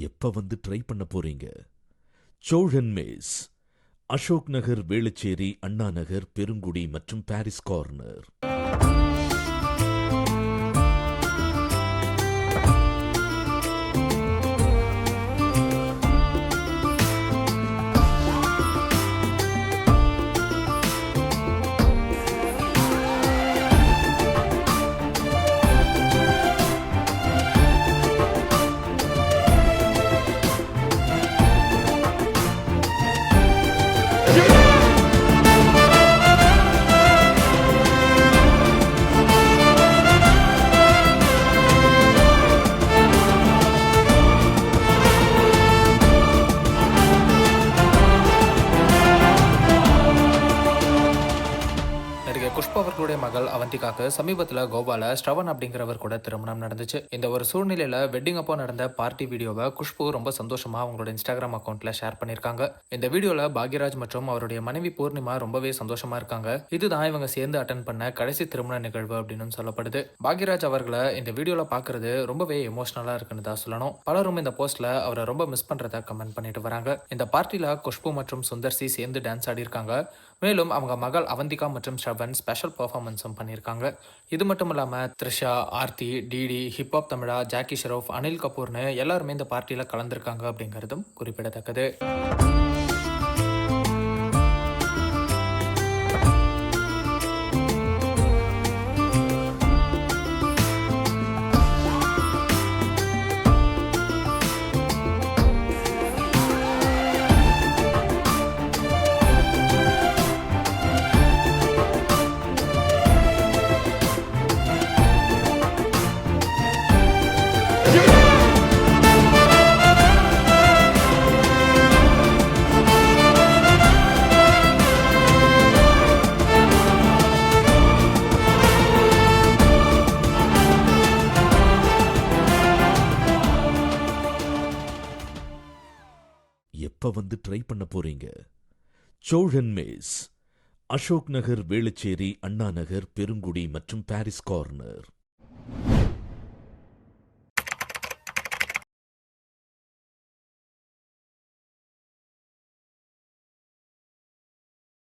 எப்ப வந்து ட்ரை பண்ண போறீங்க? சோழன் மெஸ், அசோக் நகர், வேளச்சேரி, அண்ணா நகர், பெருங்குடி மற்றும் பாரிஸ் கார்னர். நடிகை குஷ்பு அவர்களுடைய மகள் அவந்திகாக்கு சமீபத்தில் கோவால ஸ்ரவன் அப்படிங்கிறவர் கூட திருமணம் நடந்துச்சு. இந்த ஒரு சூழ்நிலையில வெட்டிங் அப்போ நடந்த பார்ட்டி வீடியோவை குஷ்பு ரொம்ப சந்தோஷமா அவங்களோட இன்ஸ்டாகிராம் அக்கௌண்ட்ல ஷேர் பண்ணிருக்காங்க. இந்த வீடியோல பாக்யராஜ் மற்றும் அவருடைய மனைவி பூர்ணிமா ரொம்பவே சந்தோஷமா இருக்காங்க. இதுதான் இவங்க சேர்ந்து அட்டன் பண்ண கடைசி திருமண நிகழ்வு அப்படின்னு சொல்லப்படுது. பாக்யராஜ் அவர்களை இந்த வீடியோல பாக்குறது ரொம்பவே எமோஷனலா இருக்குன்னு தான் சொல்லணும். பலரும் இந்த போஸ்ட்ல அவரை ரொம்ப மிஸ் பண்றத கமெண்ட் பண்ணிட்டு வராங்க. இந்த பார்ட்டில குஷ்பு மற்றும் சுந்தர்சி சேர்ந்து டான்ஸ் ஆடி இருக்காங்க. மேலும் அவங்க மகள் அவந்திகா மற்றும் ஸ்ரவன் ஸ்பெஷல் பெர்ஃபார்மன்ஸும் பண்ணியிருக்காங்க. இது மட்டும் இல்லாமல் த்ரிஷா, ஆர்த்தி, டிடி, ஹிப்ஹாப் தமிழா, ஜாக்கி ஷெரோஃப், அனில் கபூர்னு எல்லாருமே இந்த பார்ட்டியில் கலந்துருக்காங்க அப்படிங்கிறதும் குறிப்பிடத்தக்கது. எப்ப வந்து ட்ரை பண்ண போறீங்க? சோழன் மெஸ், அசோக் நகர், வேளச்சேரி, அண்ணா நகர், பெருங்குடி மற்றும் பாரிஸ் கார்னர்.